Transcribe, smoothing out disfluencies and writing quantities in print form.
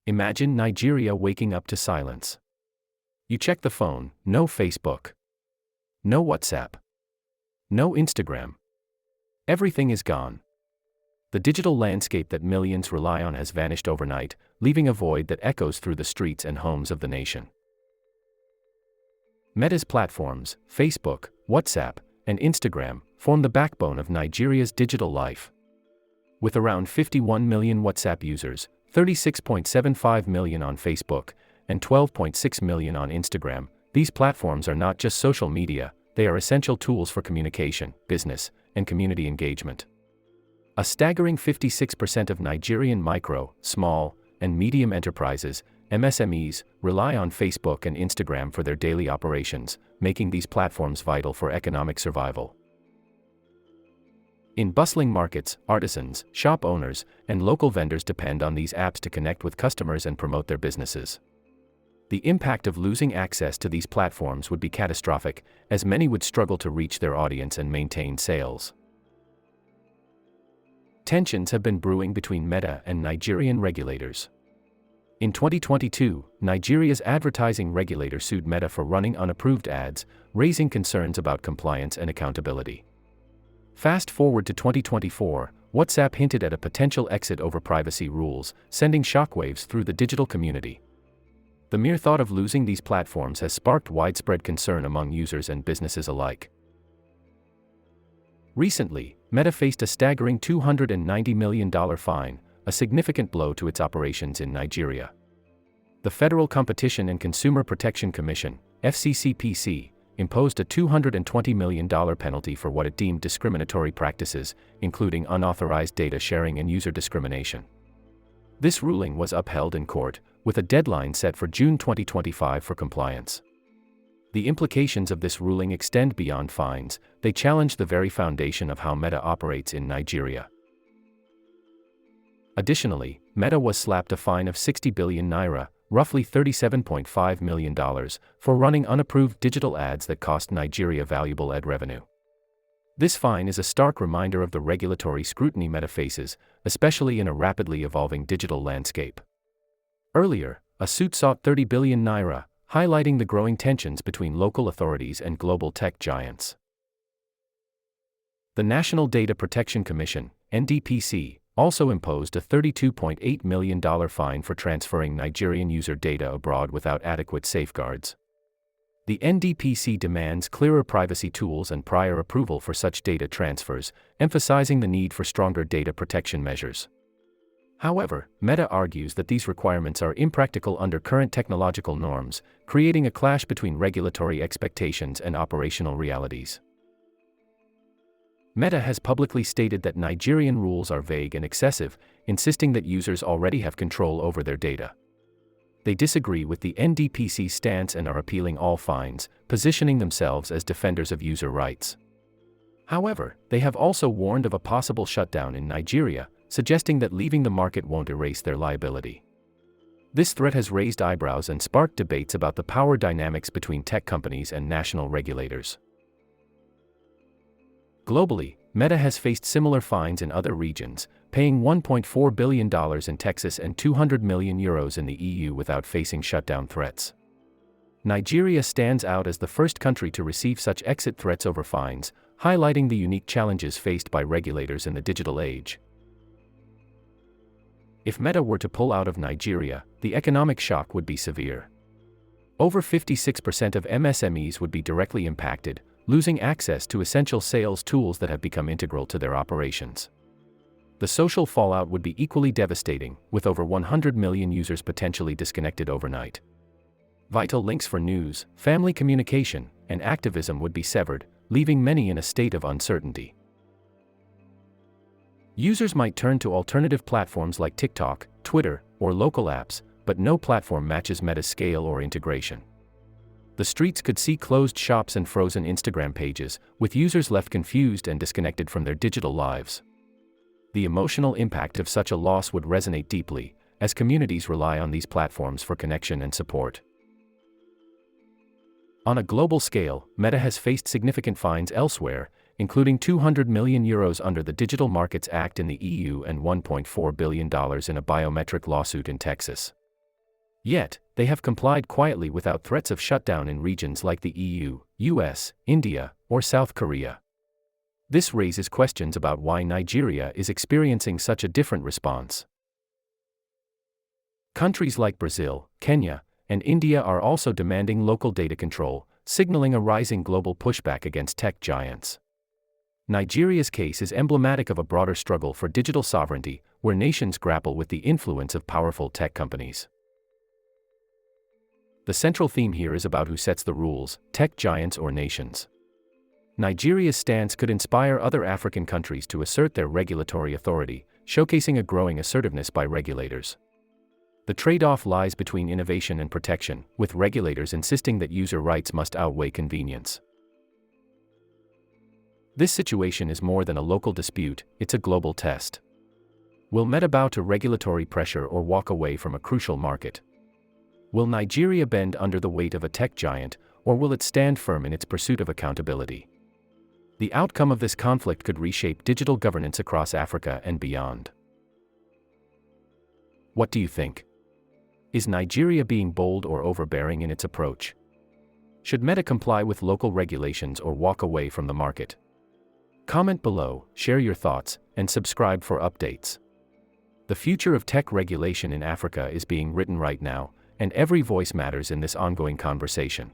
Imagine Nigeria waking up to silence. You check the phone, no Facebook. No WhatsApp. No Instagram. Everything is gone. The digital landscape that millions rely on has vanished overnight, leaving a void that echoes through the streets and homes of the nation. Meta's platforms, Facebook, WhatsApp, and Instagram, form the backbone of Nigeria's digital life. With around 51 million WhatsApp users, 36.75 million on Facebook, and 12.6 million on Instagram, these platforms are not just social media, they are essential tools for communication, business, and community engagement. A staggering 56% of Nigerian micro, small, and medium enterprises, MSMEs, rely on Facebook and Instagram for their daily operations, making these platforms vital for economic survival. In bustling markets, artisans, shop owners, and local vendors depend on these apps to connect with customers and promote their businesses. The impact of losing access to these platforms would be catastrophic, as many would struggle to reach their audience and maintain sales. Tensions have been brewing between Meta and Nigerian regulators. In 2022, Nigeria's advertising regulator sued Meta for running unapproved ads, raising concerns about compliance and accountability. Fast forward to 2024, WhatsApp hinted at a potential exit over privacy rules, sending shockwaves through the digital community. The mere thought of losing these platforms has sparked widespread concern among users and businesses alike. Recently, Meta faced a staggering $290 million fine, a significant blow to its operations in Nigeria. The Federal Competition and Consumer Protection Commission, FCCPC, imposed a $220 million penalty for what it deemed discriminatory practices, including unauthorized data sharing and user discrimination. This ruling was upheld in court, with a deadline set for June 2025 for compliance. The implications of this ruling extend beyond fines, they challenge the very foundation of how Meta operates in Nigeria. Additionally, Meta was slapped a fine of 60 billion naira, roughly $37.5 million, for running unapproved digital ads that cost Nigeria valuable ad revenue. This fine is a stark reminder of the regulatory scrutiny Meta faces, especially in a rapidly evolving digital landscape. Earlier, a suit sought 30 billion naira, highlighting the growing tensions between local authorities and global tech giants. The National Data Protection Commission, NDPC, also imposed a $32.8 million fine for transferring Nigerian user data abroad without adequate safeguards. The NDPC demands clearer privacy tools and prior approval for such data transfers, emphasizing the need for stronger data protection measures. However, Meta argues that these requirements are impractical under current technological norms, creating a clash between regulatory expectations and operational realities. Meta has publicly stated that Nigerian rules are vague and excessive, insisting that users already have control over their data. They disagree with the NDPC's stance and are appealing all fines, positioning themselves as defenders of user rights. However, they have also warned of a possible shutdown in Nigeria, suggesting that leaving the market won't erase their liability. This threat has raised eyebrows and sparked debates about the power dynamics between tech companies and national regulators. Globally, Meta has faced similar fines in other regions, paying $1.4 billion in Texas and €200 million in the EU without facing shutdown threats. Nigeria stands out as the first country to receive such exit threats over fines, highlighting the unique challenges faced by regulators in the digital age. If Meta were to pull out of Nigeria, the economic shock would be severe. Over 56% of MSMEs would be directly impacted, losing access to essential sales tools that have become integral to their operations. The social fallout would be equally devastating, with over 100 million users potentially disconnected overnight. Vital links for news, family communication, and activism would be severed, leaving many in a state of uncertainty. Users might turn to alternative platforms like TikTok, Twitter, or local apps, but no platform matches Meta's scale or integration. The streets could see closed shops and frozen Instagram pages, with users left confused and disconnected from their digital lives. The emotional impact of such a loss would resonate deeply, as communities rely on these platforms for connection and support. On a global scale, Meta has faced significant fines elsewhere, including €200 million under the Digital Markets Act in the EU and $1.4 billion in a biometric lawsuit in Texas. Yet, they have complied quietly without threats of shutdown in regions like the EU, US, India, or South Korea. This raises questions about why Nigeria is experiencing such a different response. Countries like Brazil, Kenya, and India are also demanding local data control, signaling a rising global pushback against tech giants. Nigeria's case is emblematic of a broader struggle for digital sovereignty, where nations grapple with the influence of powerful tech companies. The central theme here is about who sets the rules, tech giants or nations. Nigeria's stance could inspire other African countries to assert their regulatory authority, showcasing a growing assertiveness by regulators. The trade-off lies between innovation and protection, with regulators insisting that user rights must outweigh convenience. This situation is more than a local dispute, it's a global test. Will Meta bow to regulatory pressure or walk away from a crucial market? Will Nigeria bend under the weight of a tech giant, or will it stand firm in its pursuit of accountability? The outcome of this conflict could reshape digital governance across Africa and beyond. What do you think? Is Nigeria being bold or overbearing in its approach? Should Meta comply with local regulations or walk away from the market? Comment below, share your thoughts, and subscribe for updates. The future of tech regulation in Africa is being written right now, and every voice matters in this ongoing conversation.